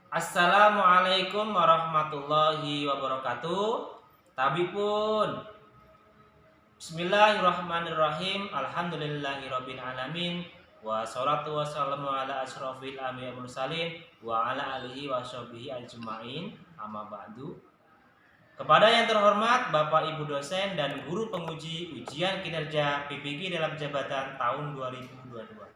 Assalamualaikum warahmatullahi wabarakatuh. Tabipun. Bismillahirrahmanirrahim. Alhamdulillahirabbil alamin. Wassalatu wassalamu ala asyrofil anbiya'i wal mursalin wa ala alihi washabihi ajmain. Amma ba'du. Kepada yang terhormat Bapak Ibu dosen dan guru penguji ujian kinerja PPG dalam jabatan tahun 2022.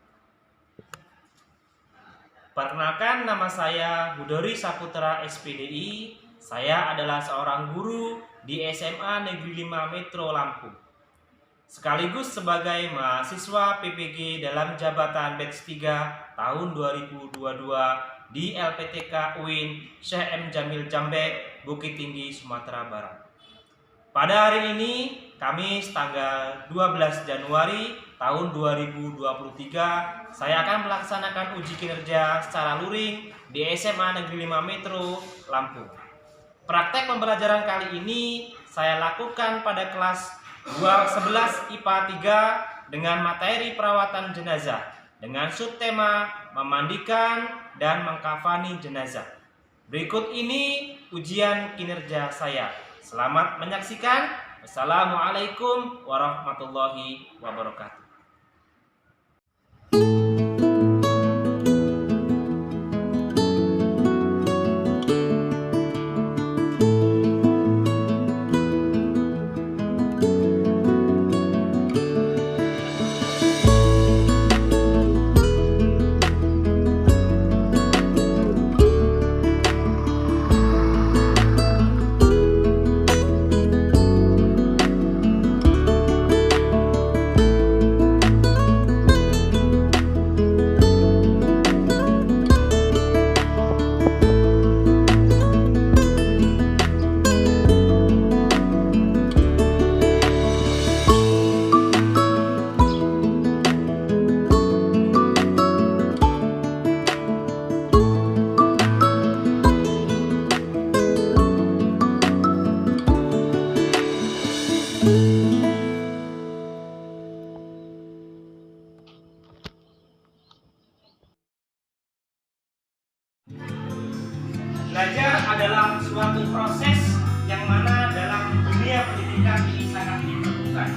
Perkenalkan, nama saya Hudori Saputra SPDI. Saya adalah seorang guru di SMA Negeri 5 Metro Lampung, sekaligus sebagai mahasiswa PPG dalam jabatan batch 3 tahun 2022 di LPTK UIN Syekh M. Jamil Jambek, Bukit Tinggi, Sumatera Barat. Pada hari ini, Kamis tanggal 12 Januari tahun 2023, saya akan melaksanakan uji kinerja secara luring di SMA Negeri 5 Metro Lampung. Praktek pembelajaran kali ini saya lakukan pada kelas 11 IPA 3 dengan materi perawatan jenazah dengan subtema memandikan dan mengkafani jenazah. Berikut ini ujian kinerja saya. Selamat menyaksikan. Wassalamualaikum warahmatullahi wabarakatuh. Belajar adalah suatu proses yang mana dalam dunia pendidikan ini sangat diperlukan.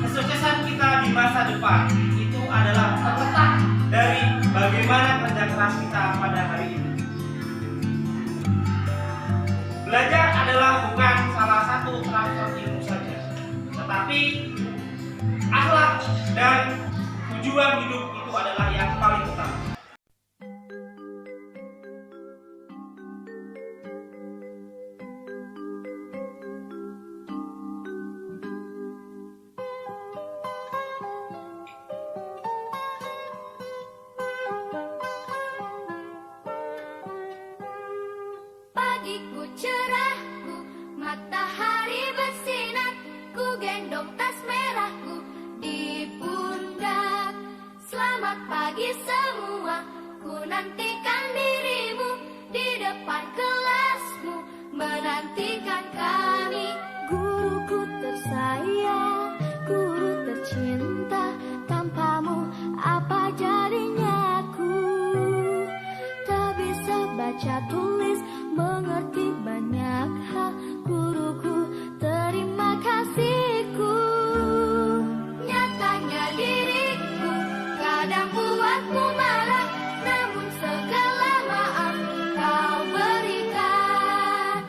Kesuksesan kita di masa depan itu adalah terletak dari bagaimana kerja keras kita pada hari ini. Belajar adalah bukan salah satu transfer ilmu saja, tetapi akhlak dan tujuan hidup itu adalah yang paling utama. Pagiku cerahku, matahari bersinar, ku gendong tas merahku di pundak. Selamat pagi semua, ku nantikan dirimu di depan kelasmu, menantikan kami. Guruku tersayang, guru tercinta, tanpamu apa jadinya aku? Tak bisa baca tulis, mengerti banyak hal, guruku, terima kasihku. Nyatanya diriku kadang buatmu marah, namun segala maaf kau berikan.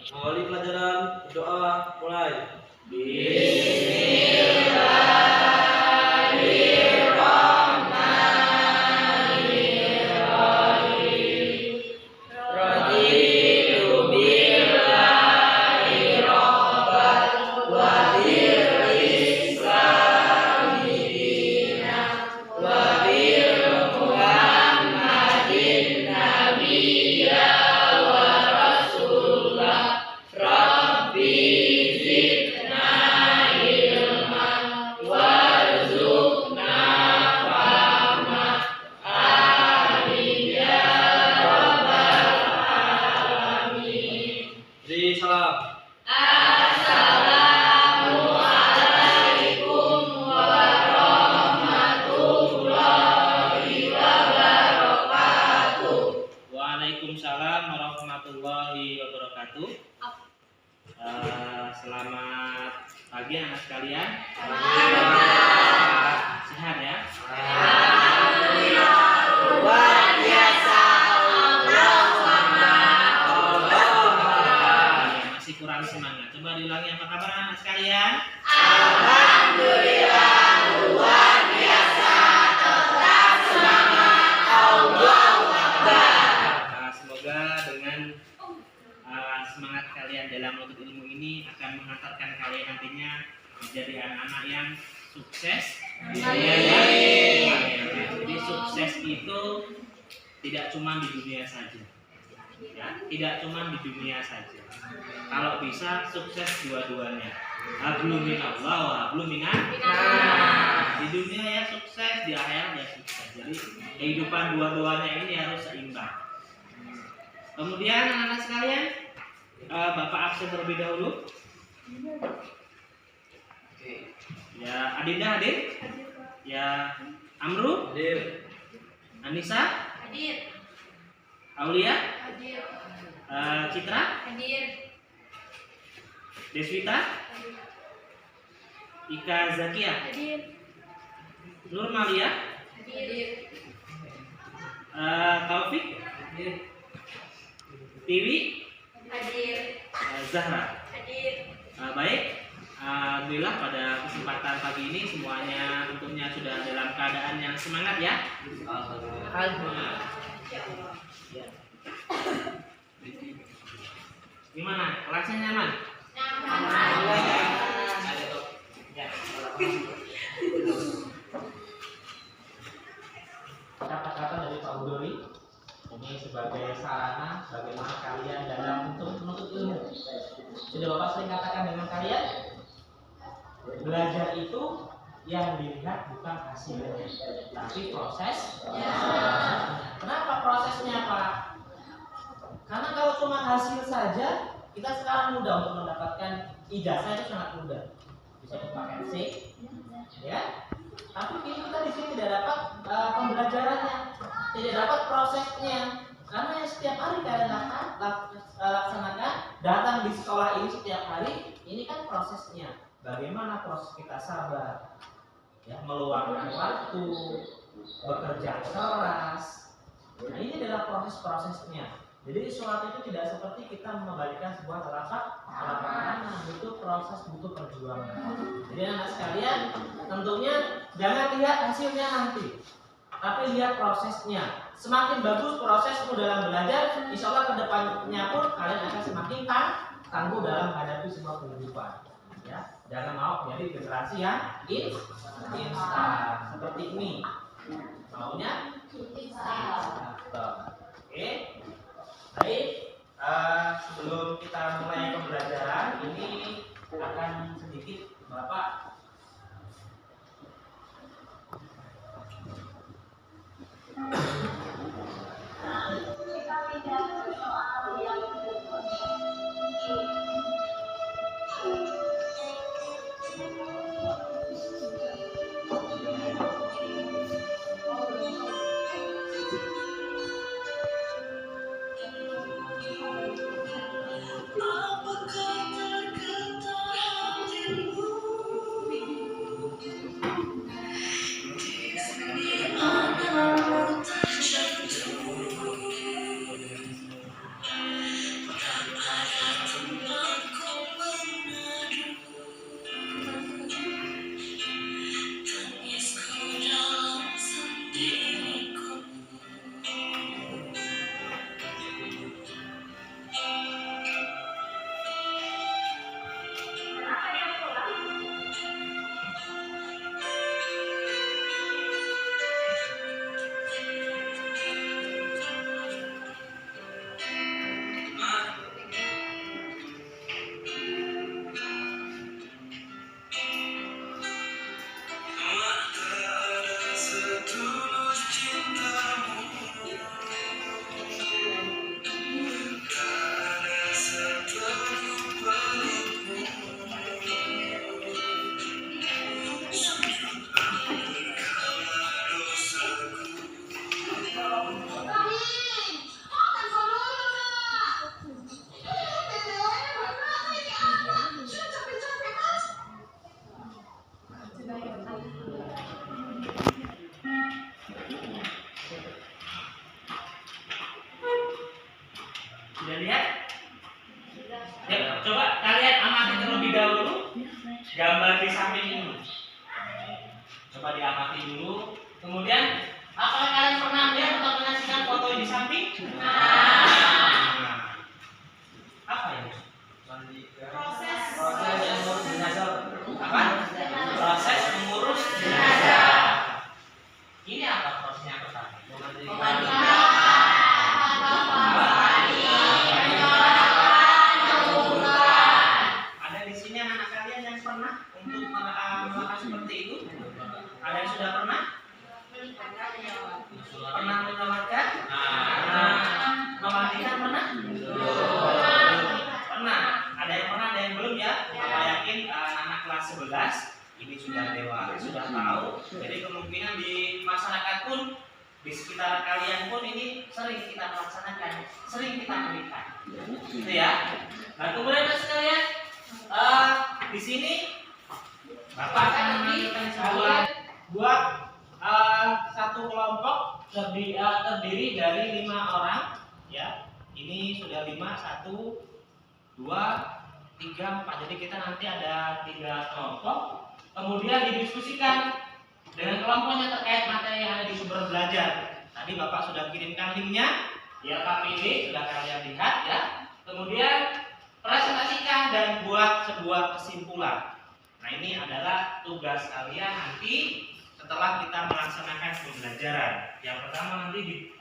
Mengawali pelajaran, berdoa, mulai. Beri salam. Waalaikumsalam warahmatullahi wabarakatuh. Selamat pagi anak sekalian. Sehat ya? Masih kurang semangat. Coba diulangi, apa kabar anak sekalian? Semoga dengan semangat kalian dalam menuntut ilmu ini akan mengantarkan kalian nantinya menjadi anak-anak yang sukses. Jadi sukses itu tidak cuma di dunia saja. Ya, tidak cuma di dunia saja. Kalau bisa sukses dua-duanya. Hablum minallah wa hablum minan. Di dunia ya sukses, di akhirat ya sukses. Jadi kehidupan dua-duanya ini harus seimbang. Kemudian anak-anak sekalian, Bapak absen terlebih dahulu. Ya, Adinda hadir? Ya, Amru? Hadir. Anissa? Hadir. Aulia? Hadir. Citra? Hadir. Deswita? Ika Zakia? Hadir. Nur Malia? Hadir. Taufik? Hadir. Tiwi? Hadir. Zahra? Hadir. Baik, alhamdulillah pada kesempatan pagi ini semuanya tentunya sudah dalam keadaan yang semangat ya. Ya. Gimana? Kelasnya nyaman? Ya. Kata-kata dari Pak Udori ini sebagai sarana bagaimana kalian dalam untuk menuntut ilmu. Sudah Bapak sering katakan dengan kalian, belajar itu yang dilihat bukan hasilnya, tapi proses. Kenapa prosesnya, Pak? Karena kalau cuma hasil saja, kita sekarang mudah untuk mendapatkan ijazah, itu sangat mudah. Bisa dipakai C, ya. Tapi kita di sini tidak dapat pembelajarannya, tidak dapat prosesnya. Karena yang setiap hari kalian laksanakan, datang di sekolah ini setiap hari, ini kan prosesnya. Bagaimana proses kita sabar, ya, meluangkan waktu, bekerja keras. Nah, ini adalah proses-prosesnya. Jadi suatu itu tidak seperti kita mengembalikan sebuah telapak tangan, butuh proses, butuh perjuangan. Jadi anak sekalian, tentunya jangan lihat hasilnya nanti, tapi lihat prosesnya. Semakin bagus prosesmu dalam belajar, insya Allah kedepannya pun kalian akan semakin tangguh dalam menghadapi sebuah kehidupan. Ya, jangan mau jadi generasi yang instan seperti ini. Maunya instan. Oke. Baik, sebelum kita mulai pembelajaran ini akan sedikit Bapak Sudah lihat? Ya, coba kalian amati terlebih dahulu gambar di samping ini. Coba diamati dulu. Kemudian, apakah kalian pernah melihat atau menyaksikan foto di samping? Nah, apa ini? Proses mengurus jenazah. Apa? Proses mengurus jenazah. Ini apa prosesnya pertama? Ada di sini anak kalian yang pernah untuk melakukan seperti itu? Ada yang sudah pernah? Pernah menyolatkan? Memandikan pernah? Pernah. Ada yang pernah, ada yang belum ya? Saya yakin anak kelas 11 ini sudah dewasa, sudah tahu. Jadi kemungkinan di masyarakat pun, di sekitar kalian pun ini sering kita laksanakan, sering kita berikan. Gitu ya. Nah, kemudian sekalian, di sini Bapak akan mengajukan buat satu kelompok terdiri dari 5 orang, ya. Ini sudah 5, 1, 2, 3, 4. Jadi kita nanti ada 3 kelompok. Kemudian didiskusikan dengan kelompoknya terkait materi yang ada di sumber belajar. Tadi Bapak sudah kirimkan linknya, ya KPD sudah kalian lihat ya. Kemudian presentasikan dan buat sebuah kesimpulan. Nah, ini adalah tugas kalian nanti setelah kita melaksanakan pembelajaran. Yang pertama nanti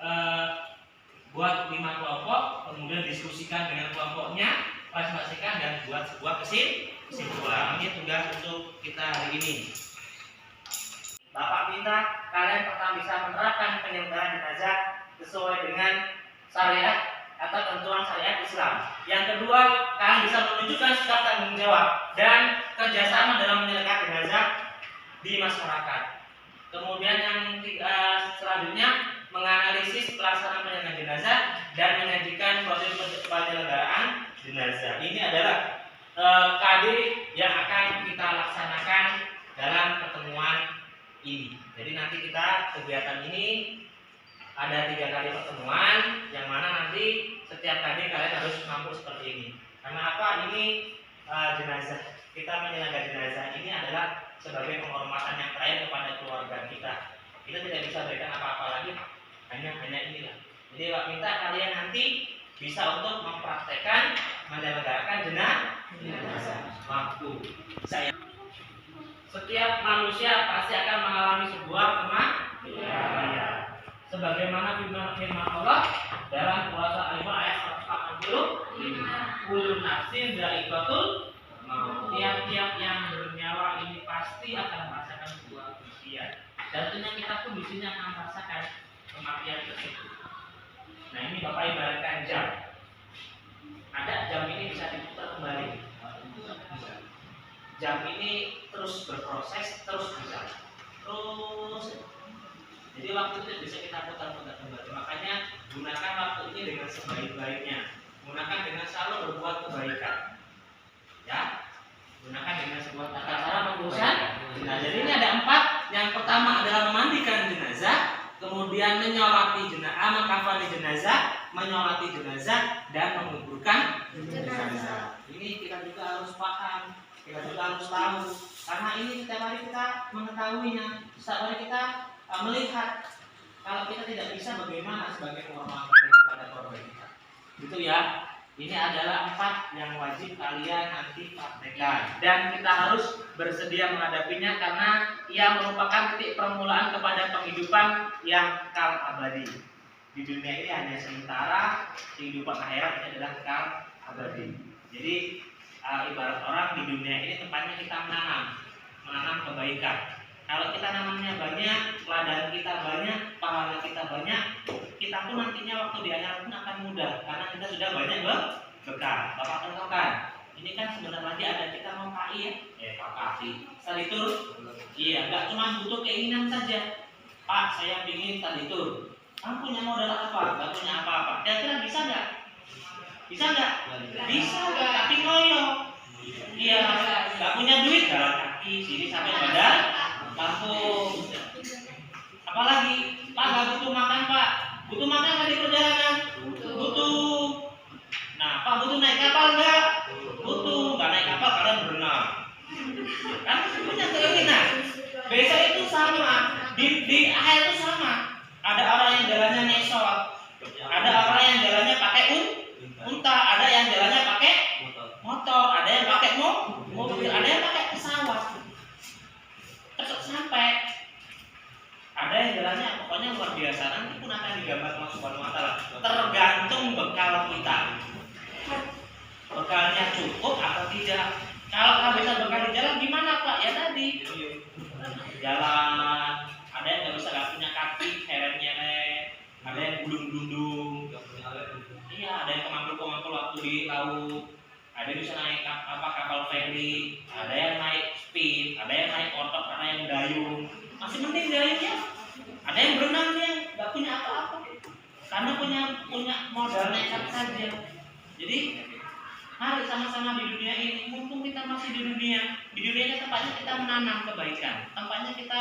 buat 5 kelompok, kemudian diskusikan dengan kelompoknya, presentasikan dan buat sebuah kesimpulan. Ini tugas untuk kita hari ini. Bapak minta kalian pertama bisa menerapkan penyelenggaraan jenazah sesuai dengan syariat atau ketentuan syariat Islam. Yang kedua, kalian bisa menunjukkan sikap tanggung jawab dan kerjasama dalam menyelenggarkan jenazah di masyarakat. Kemudian yang selanjutnya, menganalisis pelaksanaan penyelenggaraan jenazah dan menyajikan proses penyelenggaraan jenazah. Ini adalah KD yang akan kita laksanakan dalam pertemuan ini. Jadi nanti kita kegiatan ini ada 3 kali pertemuan, yang mana nanti setiap kali kalian harus mampu seperti ini. Karena apa? Ini jenazah. Kita menyelenggarakan jenazah ini adalah sebagai penghormatan yang terakhir kepada keluarga kita. Kita tidak bisa berikan apa-apa lagi, hanya inilah. Jadi Pak minta kalian nanti bisa untuk mempraktekkan menyelenggarakan jenazah. Mampu. Setiap manusia pasti akan mengalami sebuah kematian. Sebagaimana firman Allah dalam Puasa Al-Imran ayat 185, kullu nafsin dha'iqatul maut. Tiap-tiap yang bernyawa ini pasti akan merasakan sebuah kematian. Dan tentunya kita pun di sini akan merasakan kematian tersebut. Nah, ini Bapak ibaratkan jam. Ada jam ini bisa diputar kembali. Jam ini terus berproses, terus berjalan. Terus. Jadi waktu itu bisa kita putar-putar kembali. Makanya gunakan waktu ini dengan sebaik-baiknya. Gunakan dengan selalu berbuat kebaikan. Ya, gunakan dengan sebuah tata cara pengurusan jenazah. Jadi ini ada 4. Yang pertama adalah memandikan jenazah, kemudian menyolati jenazah, mengkafani jenazah, menyolati jenazah, dan menguburkan jenazah. Ini kita juga harus paham, kita juga harus tahu. Karena ini setiap hari kita mengetahuinya, setiap hari kita melihat. Kalau kita tidak bisa, bagaimana sebagai penghormatan kepada keluarga kita? Gitu ya. Ini adalah 4 yang wajib kalian nanti praktekkan, dan kita harus bersedia menghadapinya karena ia merupakan titik permulaan kepada penghidupan yang kekal abadi. Di dunia ini hanya sementara, kehidupan akhirat ini adalah kekal abadi. Jadi ibarat orang di dunia ini tempatnya kita menanam kebaikan. Kalau kita nanamnya banyak, ladang kita banyak, pahala kita banyak, kita pun nantinya waktu di akhirat pun akan mudah karena kita sudah banyak bekal. Bapak contohkan, ini kan sebentar lagi ada kita mau KI ya, KI. Talitur, iya, nggak cuma butuh keinginan saja. Pak, saya ingin talitur. Kamu punya modal apa? Nggak punya apa-apa. Kira-kira bisa nggak? Bisa nggak? Bisa nggak? Tapi ngoyo. Iya, nggak punya duit, jalan kaki sini sampai bandar kampung. Apalagi, Pak nggak butuh makan Pak. Butuh makan nggak di perjalanan? Butuh. bekal kita. Bekalnya cukup atau tidak? Kalau kehabisan bekal di jalan gimana Pak? Ya tadi jalan, ada yang nggak punya kaki, heret-nyeret, ada yang gulung-gulung, iya, ada yang kemangkul-kemangkul waktu di laut, ada yang bisa naik kapal feri, ada yang naik speed, ada yang naik otot, ada yang dayung, masih mending dayungnya. Ada yang berenang dia nggak punya apa-apa, karena punya modal nekat saja. Jadi mari sama-sama di dunia ini, mumpung kita masih di dunia ini tempatnya kita menanam kebaikan, tempatnya kita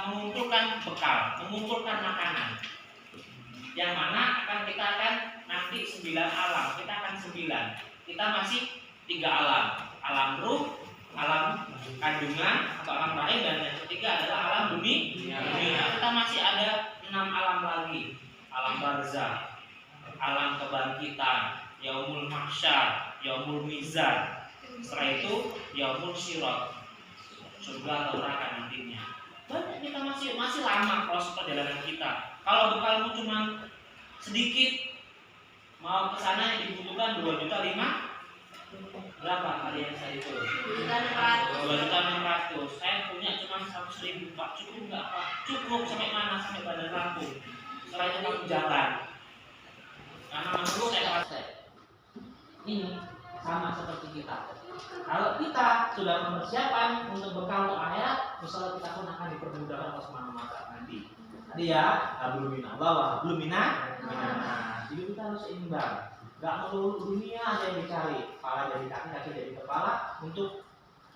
mengumpulkan bekal, mengumpulkan makanan, yang mana kita akan nanti 9 alam, kita akan 9, kita masih 3 alam, alam ruh, alam kandungan atau alam rahim, dan yang ketiga adalah alam dunia. Kita masih ada 6 alam lagi, alam barzah, alam kebangkitan, yaumul mahsyar, yaumul mizan. Setelah itu yaumul syirat, surga atau neraka nantinya. Banyak, kita masih lama proses perjalanan kita. Kalau bekalmu cuma sedikit, mau ke sana yang dibutuhkan 2.500.000. Berapa kalian saya itu? 2.600.000. Saya punya cuma 100.000 Pak. Cukup nggak Pak? Cukup sampai mana? Sampai Bandar Lampung. Setelah itu kamu jalan. Karena menurut saya ini sama seperti kita. Kalau kita sudah mempersiapkan untuk bekal untuk akhirat, insya kita pun akan dipermudahkan oleh Subhanahu wa Ta'ala nanti. Tadi ya, hablum minallah wa hablum minannas. Hidup kita harus seimbang. Gak melulu dunia aja yang dicari, kepala jadi kaki, kaki jadi kepala untuk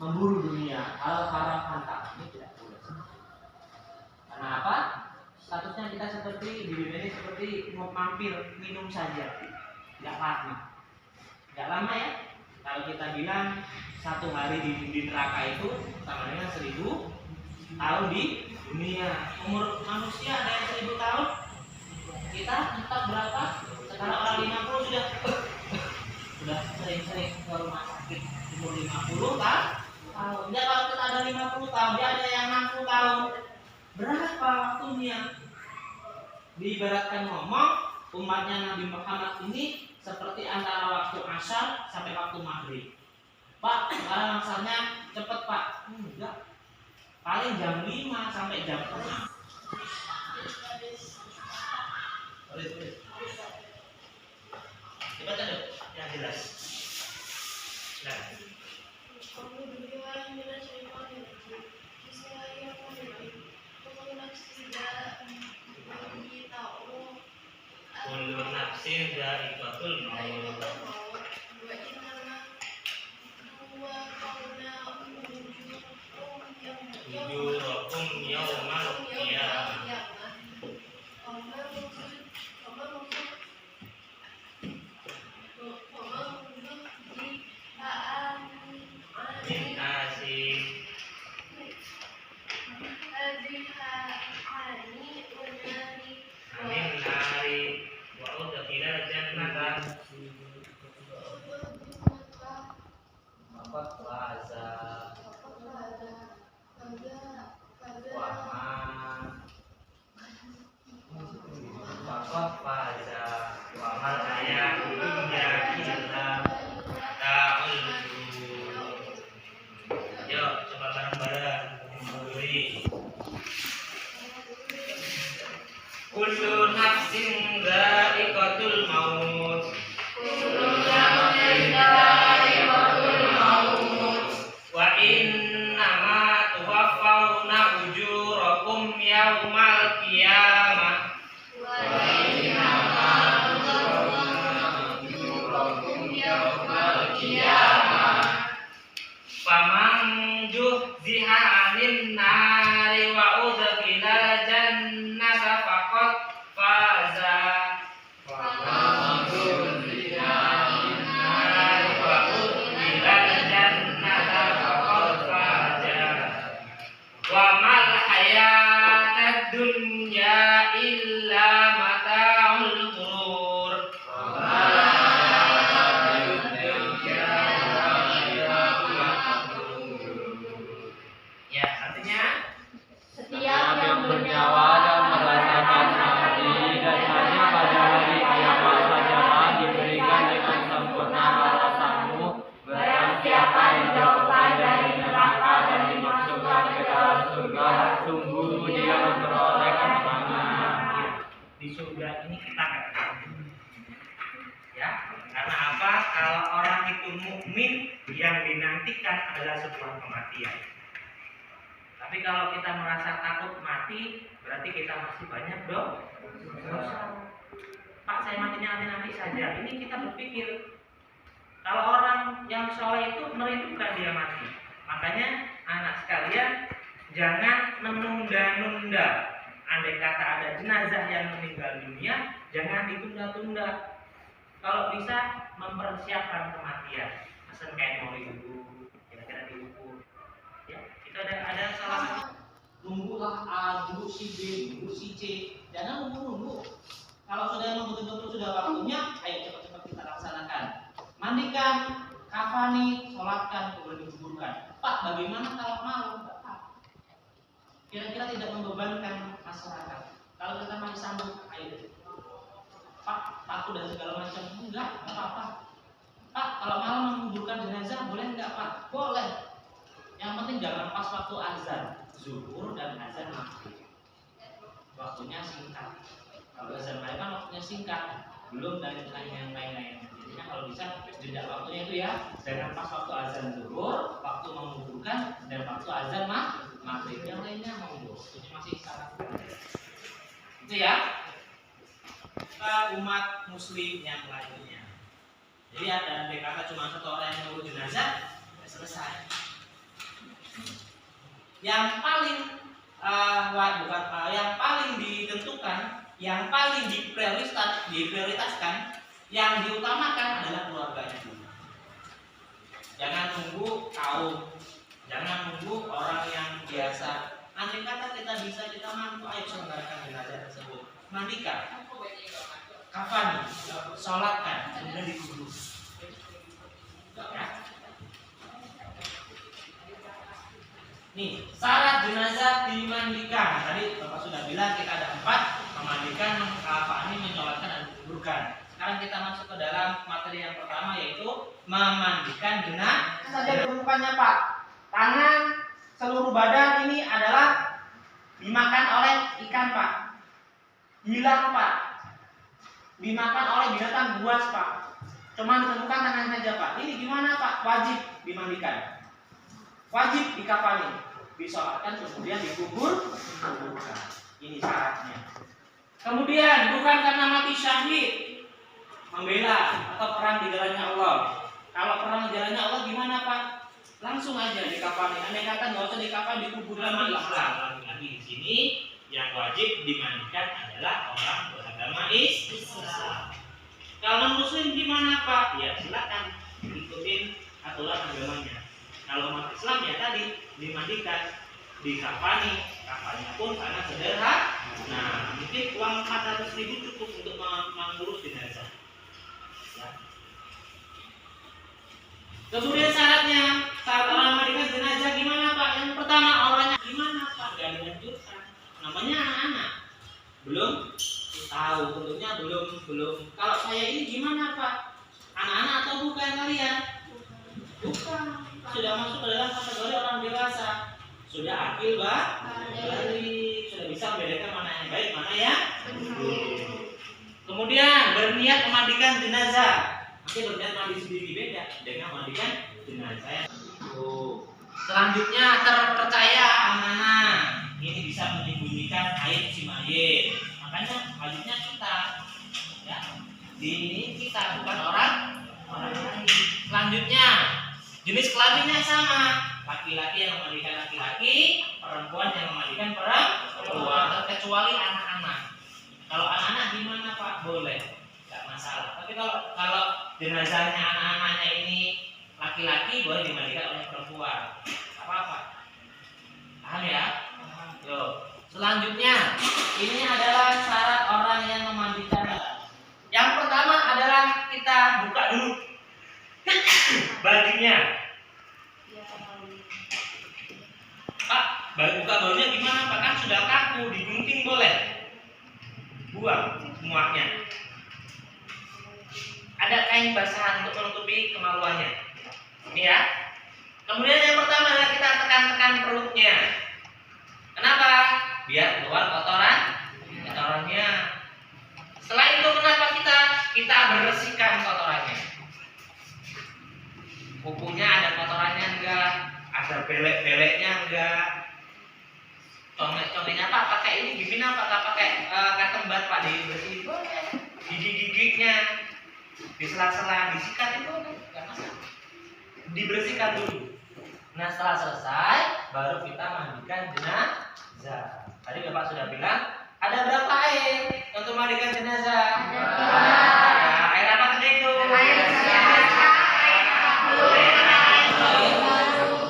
memburu dunia. Hal haram hantam ini tidak boleh. Karena apa? Statusnya kita seperti di dunia ini seperti mau mampir minum saja, tidak lama. Tidak lama ya. Kalau kita bilang 1 hari di neraka itu sama dengan 1000 tahun di dunia. Umur manusia ada yang 1000 tahun. Kita entah berapa? Sekarang orang 50 sudah sering-sering ke rumah sakit. Umur 50 tahun. Ya kalau kita ada 50 tahun, dia ada yang 60 tahun. Berapa waktunya? Diibaratkan ngomong, umatnya Nabi Muhammad ini seperti antara waktu asar sampai waktu maghrib. Pak, sekarang masanya cepet Pak. Enggak. Paling jam 5 sampai jam 6. Coba dulu yang jelas. Nah. Kullu nafsin dha'iqatul maut. Ujurakum yaumal qiyamah. Kullu nafsin dha'iqatul maut. Wa innama tuwaffawna ujurakum yaumal qiyamah. Faman zuhziha 'anil nari wa udkhilal jannata faqad faza. Faman zuhziha 'anil nari wa udkhilal jannata faqad faza. Wa mal hayatad dunya kalau orang itu mukmin, yang dinantikan adalah sebuah kematian. Tapi kalau kita merasa takut mati, berarti kita masih banyak dosa. Pak, saya matinya nanti saja. Ini kita berpikir, kalau orang yang soleh itu merindukan dia mati. Makanya anak sekalian, jangan menunda-nunda. Andai kata ada jenazah yang meninggal dunia, jangan ditunda-tunda. Kalau bisa mempersiapkan kematian, pesan kayak mau dihubung, kira-kira dihubung. Ya, itu ada salah satu. Nunggulah A, nunggu si B, nunggu si C. Jangan nunggu. Kalau sudah memang betul-betul sudah waktunya, ayo cepat-cepat kita laksanakan. Mandikan, kafani, sholatkan, kemudian dikuburkan. Pak, bagaimana kalau malu? Kira-kira tidak membebankan masyarakat. Kalau kita masih sambung, ayo. Pak, takut dan segala macam. Enggak apa-apa. Pak, kalau malam menguburkan jenazah boleh enggak, Pak? Boleh. Yang penting jangan pas waktu azan zuhur dan azan maghrib. Waktunya singkat. Kalau azan maghrib kan waktunya singkat, belum dan yang lain-lain. Jadinya kalau bisa jeda waktunya itu ya, jangan pas waktu azan zuhur, waktu menguburkan dan waktu azan maghrib. Yang lainnya monggo. Ini masih sangat. Itu ya. Umat muslim yang lainnya. Jadi ada kata cuma satu orang yang mengurus jenazah, sudah selesai. Yang paling yang paling ditentukan, yang paling diprioritaskan, yang diutamakan adalah keluarganya dulu. Jangan nunggu kaum, jangan nunggu orang yang biasa. Andai kata kita mampu, ayo selenggarakan jenazah tersebut. Mandikan, kafani, sholatkan, kemudian dikubur. Ya. Nih, syarat jenazah dimandikan. Tadi Bapak sudah bilang kita ada 4: memandikan, mengkafani, menyolatkan, dan dikuburkan. Sekarang kita masuk ke dalam materi yang pertama, yaitu memandikan jenazah. Saja bentukannya, Pak. Tangan, seluruh badan ini adalah dimakan oleh ikan, Pak. Hilang, Pak. Dimakan oleh binatang buas, Pak. Cuman tentukan tangan saja, Pak. Ini gimana, Pak? Wajib dimandikan. Wajib dikafani, disolatkan, kemudian dikuburkan. Ini syaratnya. Kemudian bukan karena mati syahid, membela atau perang di jalannya Allah. Kalau perang di jalannya Allah gimana, Pak? Langsung aja dikafani. Andai kata nggak usah dikafani, dikubur dalam Islam. Lagi di sini yang wajib dimandikan adalah orang beragama Islam. Kalau non Muslim gimana, Pak? Ya silakan ikutin aturan agamanya. Kalau umat Islam ya tadi dimandikan, dikafani, kafannya pun sangat sederhana. Nah, mungkin uang 400.000 cukup untuk mengurus jenazah. Ya. Kemudian syaratnya, saat orang memandikan jenazah gimana, Pak? Yang pertama, orangnya gimana, Pak? Gak dianjurkan. Namanya anak-anak, belum tahu, tentunya belum. Kalau saya ini gimana, Pak? Anak-anak atau bukan kalian? Bukan. Sudah masuk ke dalam kategori orang dewasa, sudah akil balik, sudah bisa membedakan mana yang baik, mana yang buruk. Kemudian berniat memandikan jenazah. Nanti berniat mandi sendiri beda dengan memandikan jenazah. Selanjutnya terpercaya amanah. Ini bisa menyembunyikan aib si mayit. Makanya wajibnya kita, ya. Ini kita bukan orang lain. Selanjutnya jenis kelaminnya sama, laki-laki yang memandikan laki-laki, perempuan yang memandikan perempuan, terkecuali anak-anak. Kalau anak-anak gimana, Pak? Boleh, nggak masalah. Tapi kalau jenazahnya anak-anaknya ini laki-laki, boleh dimandikan oleh perempuan. Apa-apa. Paham ya? Yo. Selanjutnya, ini adalah syarat orang yang memandikan. Yang pertama adalah kita buka dulu bajunya. Pak, buka bajunya gimana, Pak? Kan sudah kaku, digunting boleh. Buang semuanya. Ada kain basahan untuk menutupi kemaluannya. Ini ya. Kemudian yang pertama adalah kita tekan-tekan perutnya. Kenapa? Biar keluar kotorannya. Setelah itu kenapa kita bersihkan kotorannya? kukunya ada kotorannya enggak, ada belek-beleknya enggak, conge-congenya Pak pakai ini gimana Pak, tak pakai cotton bud Pak dibersihin boleh, gigi-giginya di sela-sela disikat itu enggak masalah, dibersihkan dulu. Nah setelah selesai baru kita mandikan jenazah. Tadi Bapak sudah bilang ada berapa air untuk mandikan jenazah? Ya, air apa tadi itu?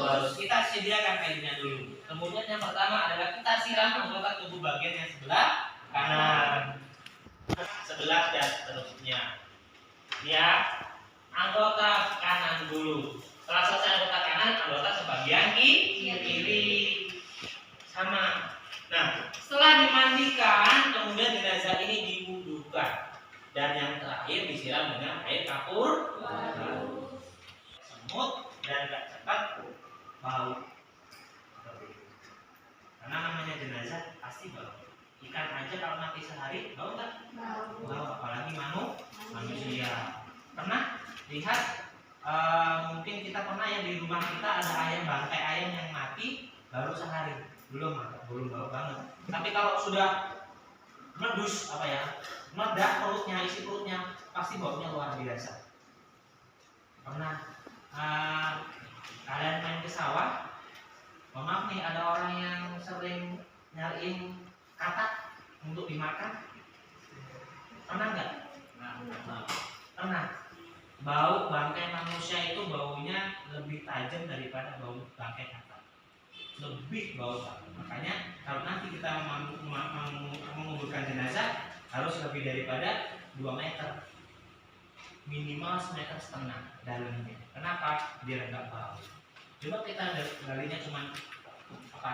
Harus kita sediakan airnya dulu. Kemudian yang pertama adalah kita siram anggota tubuh bagian yang sebelah kanan, sebelah dan seterusnya. Ya, anggota kanan dulu. Setelah selesai anggota kanan, anggota sebagian kiri. Sama. Nah, setelah dimandikan, kemudian jenazah ini diwudukan. Dan yang terakhir disiram dengan air kapur baru. Semut dan gak cepat bau. Karena namanya jenazah pasti bau. Ikan aja kalau mati sehari bau nggak? Bau, apalagi manusia. Pernah lihat? Mungkin kita pernah yang di rumah kita ada ayam, bangkai ayam yang mati baru sehari, belum bau banget. Tapi kalau sudah meletus meledak perutnya, isi perutnya, pasti baunya luar biasa. Pernah kalian main ke sawah? Maaf nih, ada orang yang sering nyariin katak untuk dimakan. Pernah nggak? Pernah. Bau bangkai manusia itu baunya lebih tajam daripada bau bangkai katak. Lebih bau banget. Makanya kalau nanti kita menguburkan jenazah harus lebih daripada 2 meter. Minimal 1,5 meter dalamnya. Kenapa? Biar enggak bau. Coba kita galinya cuma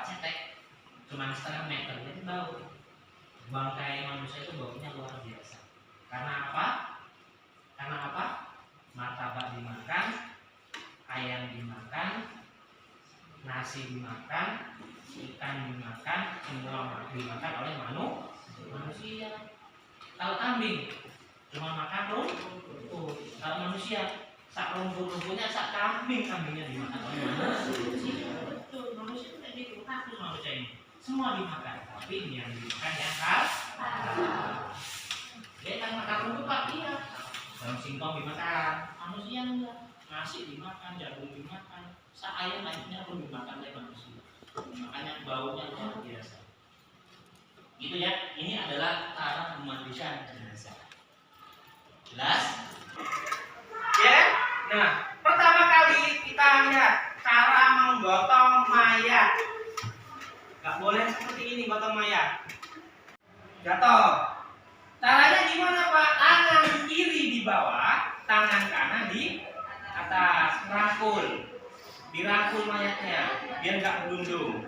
cetek, cuma 0,5 meter, jadi bau. Bangkai manusia itu baunya luar biasa. Karena apa? Martabak dimakan, ayam dimakan, nasi dimakan, ikan dimakan, semua dimakan oleh manusia. Kalau kambing cuma makan rumput, kalau manusia sak rumput-rumputnya, sak kambingnya dimakan oleh manusia. Betul, manusia itu kayak gitu, kasus manusia ini semua dimakan, tapi yang dimakan yang khas. Dia kan makan rumput Pak, iya. Daun singkong dimakan, manusia enggak. Nasi dimakan, jagung dimakan, sak ayamnya pun dimakan oleh manusia. Makanya baunya luar biasa. Gitu ya. Ini adalah cara memandikan jenazah. Jelas? Ya. Nah, pertama kali kita lihat cara menggotong mayat. Gak boleh seperti ini gotong mayat. Jatuh. Caranya gimana Pak? Tangan kiri di bawah, tangan kanan di atas, dirangkul mayatnya, biar nggak melundung.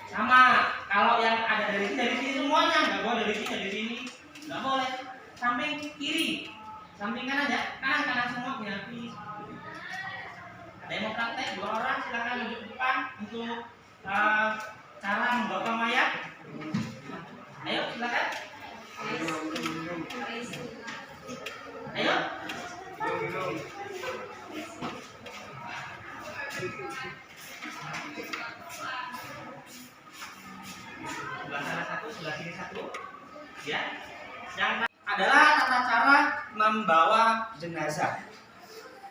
Sama, kalau yang ada dari sini semuanya, nggak boleh dari sini, nggak boleh. Samping kiri, samping kanan ya, kanan semuanya. Ada yang mau praktek? 2 orang silakan maju ke depan untuk cara menggotong mayat. Ayo silakan. Ayo. Sebelah sana satu, sebelah sini satu. Ya. Yang adalah tata cara membawa jenazah.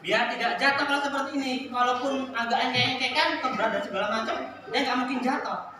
Biar tidak jatuh kalau seperti ini. Walaupun agak engkek-engkekan, berat dan segala macam, dia nggak mungkin jatuh.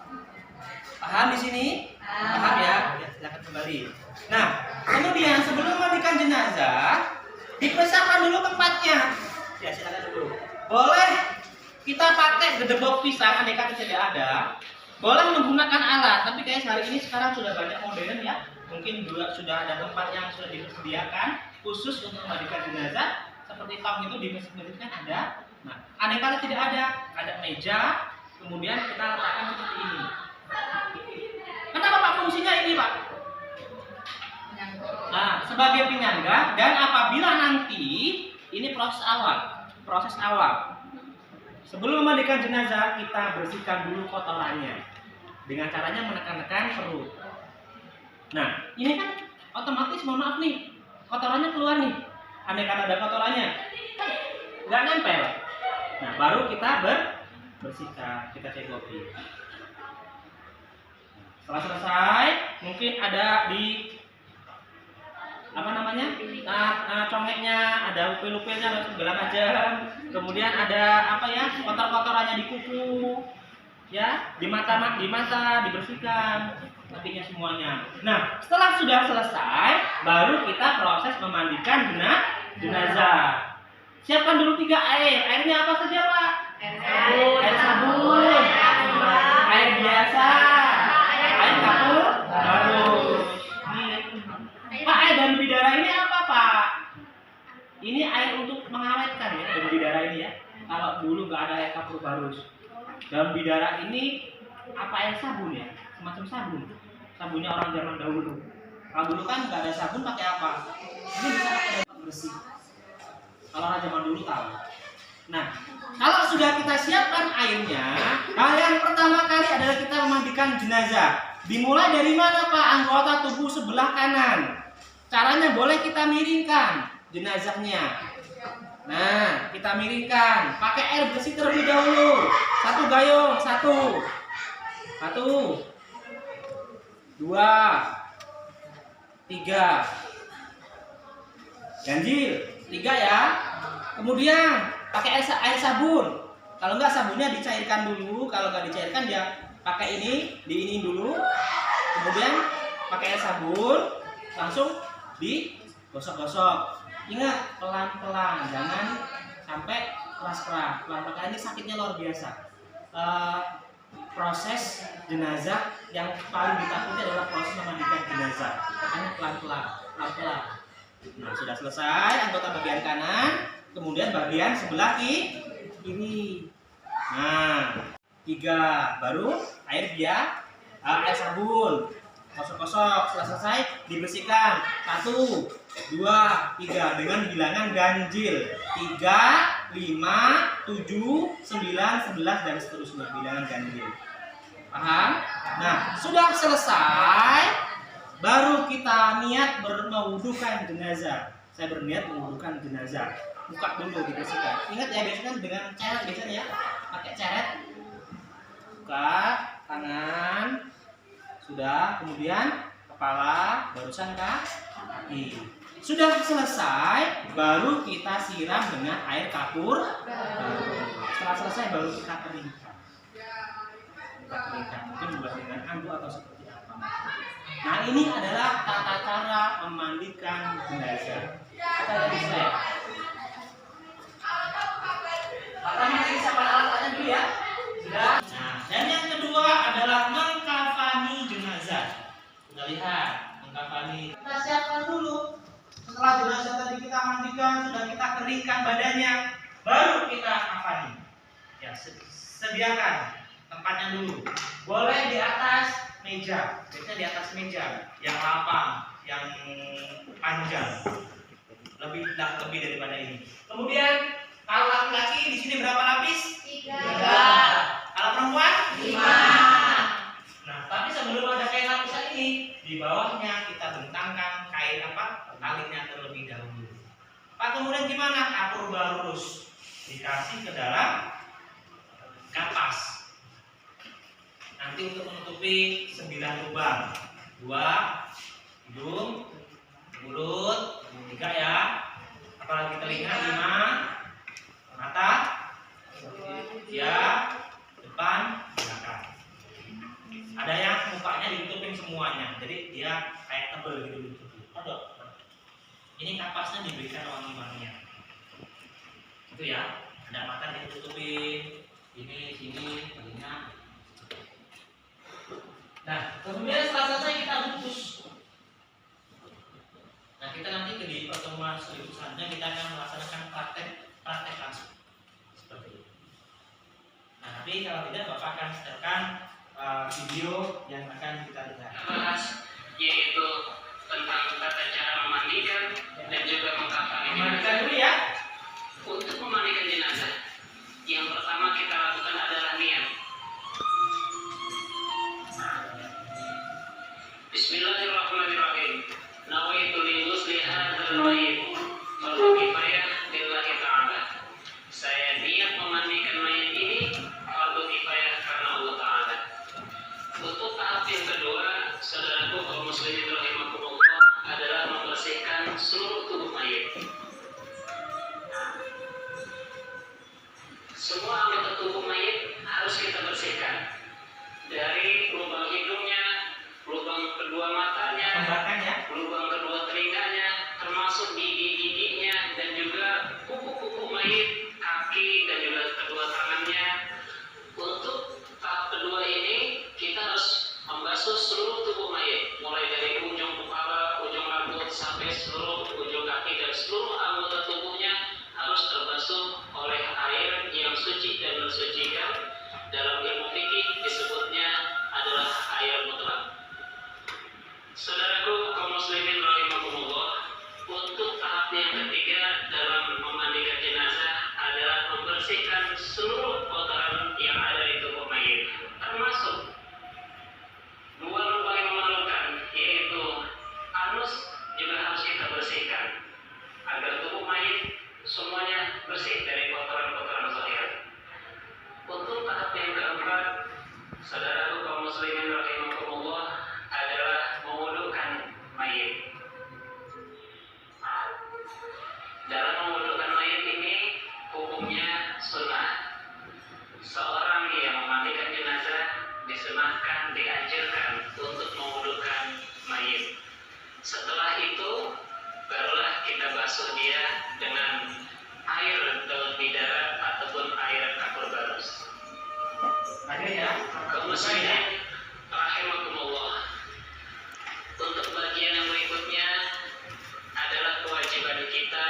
Paham di sini? Paham ya? Ya, silakan kembali. Nah, kemudian sebelum memandikan jenazah, dipisahkan dulu tempatnya. Ya, silakan dulu. Boleh kita pakai gedebok pisang, andai kata tidak ada. Boleh menggunakan alat, tapi kayak hari ini sekarang sudah banyak modern ya. Mungkin juga sudah ada tempat yang sudah disediakan khusus untuk memandikan jenazah. Seperti tong itu di masjid kan ada. Nah, andai kata tidak ada meja, kemudian kita letakkan seperti ini. Kenapa Pak fungsinya ini Pak? Nah, sebagai penyangga, dan apabila nanti ini proses awal. Sebelum memandikan jenazah, kita bersihkan dulu kotorannya dengan caranya menekan-nekan perut. Nah, ini kan otomatis, mohon maaf nih, kotorannya keluar nih. Andai kata ada kotorannya, nggak nempel. Nah, baru kita bersihkan, kita cekoki. Setelah selesai, mungkin ada di apa namanya, congeknya, ada upil-upilnya, harus bilang aja. Kemudian ada apa ya, kotor-kotorannya di kuku, ya, di mata dibersihkan, kakinya semuanya. Nah, setelah sudah selesai, baru kita proses memandikan jenazah. Siapkan dulu 3 air. Airnya apa saja, Pak? Air sabun, air biasa, air kapur barus. Pak, air daun bidara ini apa, Pak? Ini air untuk mengawetkan ya, daun bidara ini ya. Kalau dulu nggak ada air kapur barus. Daun bidara ini apa, air sabun ya? Semacam sabun. Sabunnya orang zaman dahulu. Kalau dulu kan nggak ada sabun, pakai apa? Ini bisa pakai bersih. Kalau orang zaman dulu tahu. Nah, kalau sudah kita siapkan airnya, hal yang pertama kali adalah kita memandikan jenazah. Dimulai dari mana, Pak? Anggota tubuh sebelah kanan. Caranya boleh kita miringkan jenazahnya. Nah, kita miringkan. Pakai air bersih terlebih dahulu. 1 gayung, 1, 2, 3. Ganjil 3 ya. Kemudian pakai air sabun. Kalau enggak, sabunnya dicairkan dulu. Kalau enggak dicairkan, dia pakai ini, diinin dulu. Kemudian pakai air sabun, langsung digosok-gosok. Ingat, pelan-pelan, jangan sampai keras-keras. Pelan-pelan, ini sakitnya luar biasa. Proses jenazah yang paling ditakuti adalah proses memandikan jenazah. Makanya pelan-pelan. Nah, sudah selesai anggota bagian kanan, kemudian bagian sebelah kiri. Nah, 3, baru air sabun. Kosok-kosok, setelah selesai dibersihkan. 1, 2, 3 dengan bilangan ganjil. 3, 5, 7, 9, 11 dan seterusnya, bilangan ganjil. Paham? Nah, sudah selesai, baru kita niat mewudukan jenazah. Saya berniat mewudukan jenazah. Buka dulu, dibersihkan. Ingat ya, biasanya dengan ceret biasanya ya. Pakai ceret. Buka tangan. Sudah, kemudian kepala, barusan kaki. Sudah selesai, baru kita siram dengan air kapur. Setelah selesai, baru kita keringkan. Mungkin juga dengan anduk atau seperti apa. Nah, ini adalah tata cara memandikan jenazah. Kita lihat di slide. Pertama kita siapkan alat-alatnya dulu ya. Sudah. Nah, dan yang kedua adalah mengkafani jenazah. Kita lihat, mengkafani. Kita siapkan dulu. Setelah jenazah tadi kita mandikan, sudah kita keringkan badannya, baru kita kafani. Ya, sediakan tempatnya dulu. Boleh di atas meja, biasanya di atas meja yang lapang, yang panjang, lebih daripada ini. Kemudian kalau laki-laki di sini berapa lapis? 3. Kalau perempuan? 5. Nah, tapi sebelum ada kain lapisan ini, di bawahnya kita bentangkan kain talinya terlebih dahulu. Pak, kemudian gimana? Kapur barus dikasih ke dalam kapas. Nanti untuk menutupi 9 lubang. 2 hidung, mulut, 3 ya. Apalagi telinga, 5 mata, ya, depan, belakang. Ada yang mukanya ditutupin semuanya, jadi dia kayak tebel gitu ditutup. Ini kapasnya diberikan wangi-wangian. Itu ya, ada mata ditutupin, ini, sini, telinga. Nah, kemudian setelah selesai kita bungkus. Nah, kita nanti di pertemuan selanjutnya kita akan melaksanakan praktek langsung seperti itu. Nah, tapi kalau tidak, Bapak akan setelkan video yang akan kita lihat. Bahas yaitu tentang tata cara memandikan dan juga mengkafani. Memandikan dulu ya. Untuk memandikan jenazah, yang pertama kita lakukan adalah niat. Bismillahirrahmanirrahim. Nawaitu li ghusli hadzal mayyit. Fardu kifayah lillahi ta'ala. gigi-giginya dan juga kuku-kuku mayit, kaki dan juga kedua tangannya. Untuk tahap kedua ini kita harus membasuh seluruh tubuh mayit, mulai dari ujung kepala, ujung rambut sampai seluruh ujung kaki dan seluruh anggota tubuhnya harus terbasuh oleh air yang suci dan mensucikan. Dalam ilmu fikih disebutnya adalah air mutlak. Saudaraku kaum muslimin rahimakumullah, untuk tahap yang ketiga dalam memandikan jenazah adalah membersihkan seluruh kotoran yang ada di tubuh mayit, termasuk dua lubang yang memalukan, yaitu anus juga harus kita bersihkan agar tubuh mayit semuanya bersih dari kotoran-kotoran zahir. Untuk tahap yang keempat, saudaraku kaum muslimin rahimakumullah, adalah mewudukan mayit. Dalam mewudukan mayit ini hukumnya sunnah. Seorang yang memandikan jenazah disunahkan, dianjurkan untuk mewudukan mayit. Setelah itu barulah kita basuh dia dengan air daun bidara ataupun air kapur barus. Ada ya? Kaum muslimin rahimakumullah, untuk bagian yang berikutnya adalah kewajiban kita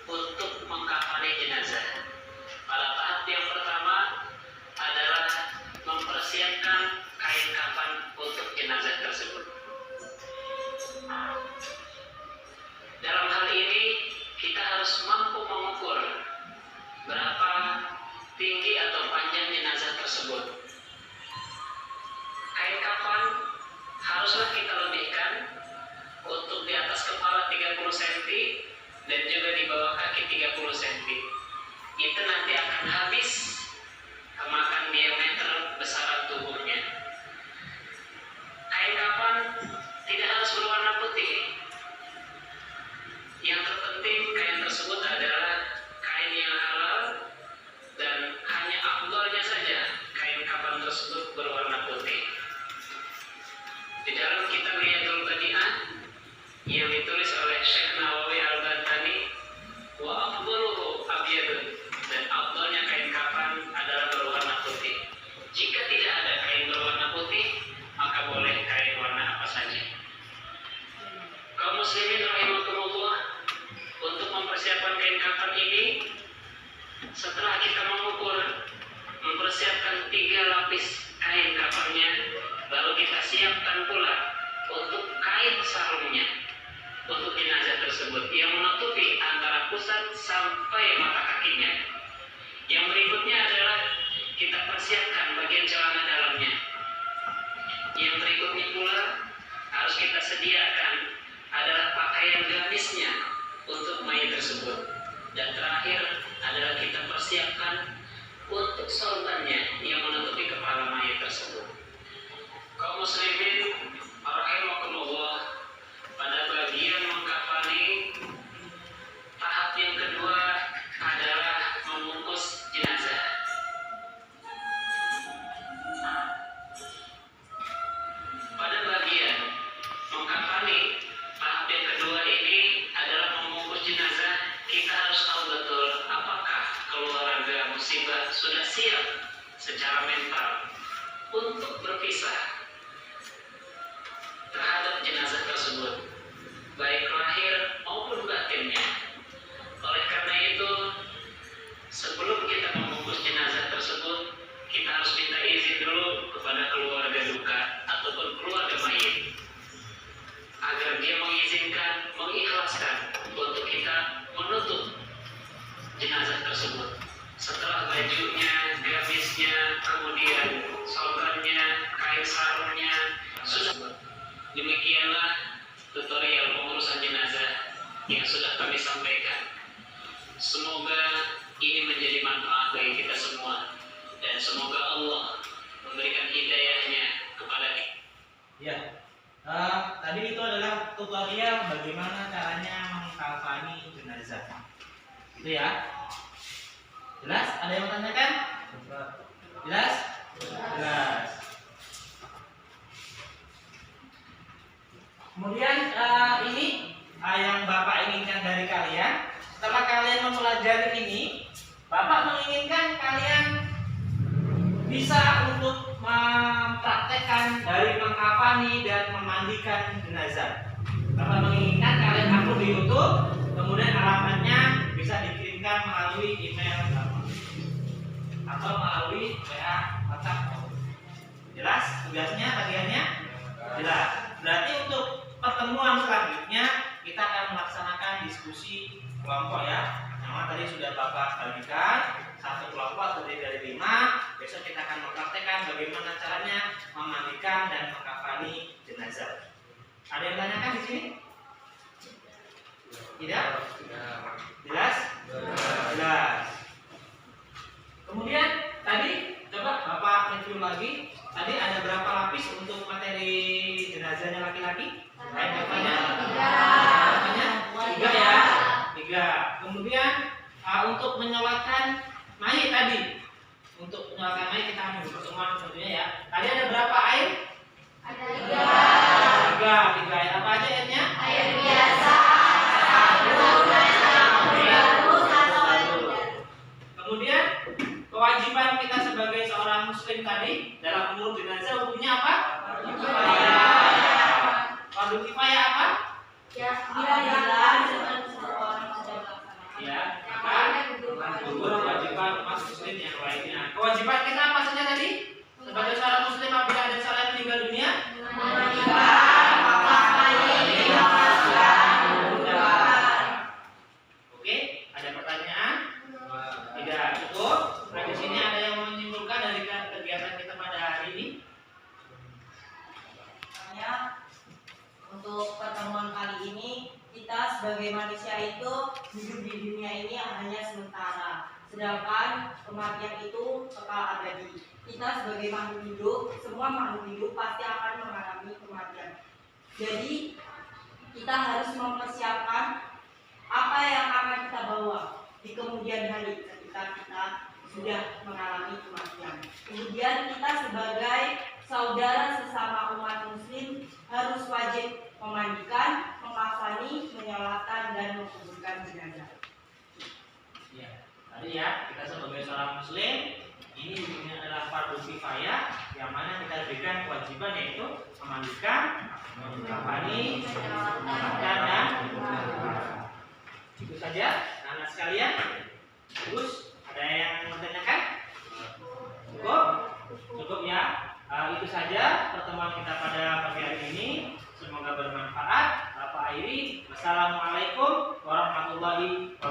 untuk mengkafani jenazah. Pada tahap yang pertama adalah mempersiapkan kain kafan untuk jenazah tersebut. Dalam hal ini kita harus mampu mengukur berapa tinggi atau panjang jenazah tersebut. Kain kafan haruslah kita lebihkan untuk di atas kepala 30 cm dan juga di bawah kaki 30 cm. Itu nanti akan habis kemakan diameter besaran tubuhnya. Kain kafan tidak harus berwarna putih. Yang terpenting kain tersebut adalah kain yang halal dan hanya afdalnya saja kain kafan tersebut berwarna putih. Di dalam kitab Riyadul Badi'ah yang ditulis oleh Syekh Nawawi Al-Bantani, wa afdaluhu abyadun, dan afdalnya kain kafan adalah berwarna putih. Jika tidak ada kain berwarna putih, maka boleh kain warna apa saja. Kaum muslimin rahimakumullah, untuk mempersiapkan kain kafan ini, setelah kita mengukur, mempersiapkan 3 lapis kain kafannya, lalu kita siapkan pula untuk kain sarungnya untuk jenazah tersebut yang menutupi antara pusat sampai mata kakinya. Yang berikutnya adalah kita persiapkan bagian celana dalamnya. Yang berikutnya pula harus kita sediakan adalah pakaian gamisnya untuk mayat tersebut. Dan terakhir adalah kita persiapkan untuk sorbannya yang menutupi kepala mayat tersebut. Kaum muslimin rahimakumullah, pada bagian mengkafani tahap yang kedua adalah membungkus jenazah. Pada bagian mengkafani tahap yang kedua ini adalah membungkus jenazah. Kita harus tahu betul apakah keluarga musibah sudah siap secara mental untuk berpisah terhadap jenazah tersebut, baik lahir maupun batinnya. Oleh karena itu, sebelum kita membungkus jenazah tersebut, kita harus minta izin dulu kepada keluarga duka ataupun keluarga mayit agar dia mengizinkan, mengikhlaskan untuk kita menutup jenazah tersebut. Setelah bajunya, gamisnya, kemudian sorbannya, kain sarungnya sudah. Demikianlah tutorial pengurusan jenazah yang sudah kami sampaikan. Semoga ini menjadi manfaat bagi kita semua, dan semoga Allah memberikan hidayahnya kepada kita. Ya, tadi itu adalah tutorial bagaimana caranya mengkafani jenazah. Itu ya. Jelas? Ada yang mau tanyakan? Jelas? Jelas. Kemudian ini yang Bapak inginkan dari kalian. Setelah kalian mempelajari ini, Bapak menginginkan kalian bisa untuk mempraktekkan dari mengkafani dan memandikan jenazah. Bapak menginginkan kalian upload di YouTube, kemudian alamatnya bisa dikirimkan melalui email atau melalui WA WhatsApp. Jelas tugasnya, bagiannya? Jelas. Berarti untuk pertemuan selanjutnya kita akan melaksanakan diskusi kelompok ya. Yang tadi sudah Bapak bagikan, satu kelompok terdiri dari 5. Besok kita akan mempraktekkan bagaimana caranya memandikan dan mengkafani jenazah. Ada yang tanyakan di sini? Tidak? Jelas? Jelas. Kemudian tadi coba Bapak review lagi. Tadi ada berapa lapis untuk materi jenazahnya laki-laki? Baik, Bapaknya? Bapaknya? 3 ya? 3. Kemudian untuk menyolatkan mayit tadi. Untuk menyolatkan mayit kita akan pertemuan tentunya ya. Tadi ada berapa air? Ada 3 air. Apa aja airnya? Air biasa. Kemudian kewajiban kita sebagai seorang muslim tadi dalam mengurus jenazah hukumnya apa? Fardu kifayah apa? Ya, Ya, gugur kewajiban umat muslim yang lainnya. Kewajiban kita apa saja tadi? Sebagai seorang muslim apabila ada seorang meninggal dunia? Oke, ada pertanyaan? Tidak cukup. Nah, di sini ada yang menyimpulkan dari kegiatan kita pada hari ini? Untuk pertemuan kali ini, kita sebagai manusia itu hidup di dunia ini hanya sementara, sedangkan kematian itu kekal abadi. Kita sebagai makhluk hidup, semua makhluk hidup pasti akan mengalami kematian. Jadi kita harus mempersiapkan apa yang akan kita bawa di kemudian hari ketika kita sudah mengalami kematian. Kemudian kita sebagai saudara sesama umat muslim harus wajib memandikan, mengkafani, menyolatkan dan menguburkan jenazah. Ya, tadi ya kita sebagai seorang muslim ini hukumnya adalah fardu kifayah yang mana kita berikan kewajiban yaitu memandikan, mengkafani, menyolatkan dan itu saja anak sekalian. Terus ada yang bertanyakan? Cukup ya. Itu saja pertemuan kita pada pagi hari ini. Semoga bermanfaat. Bapak akhiri. Wassalamualaikum warahmatullahi wabarakatuh.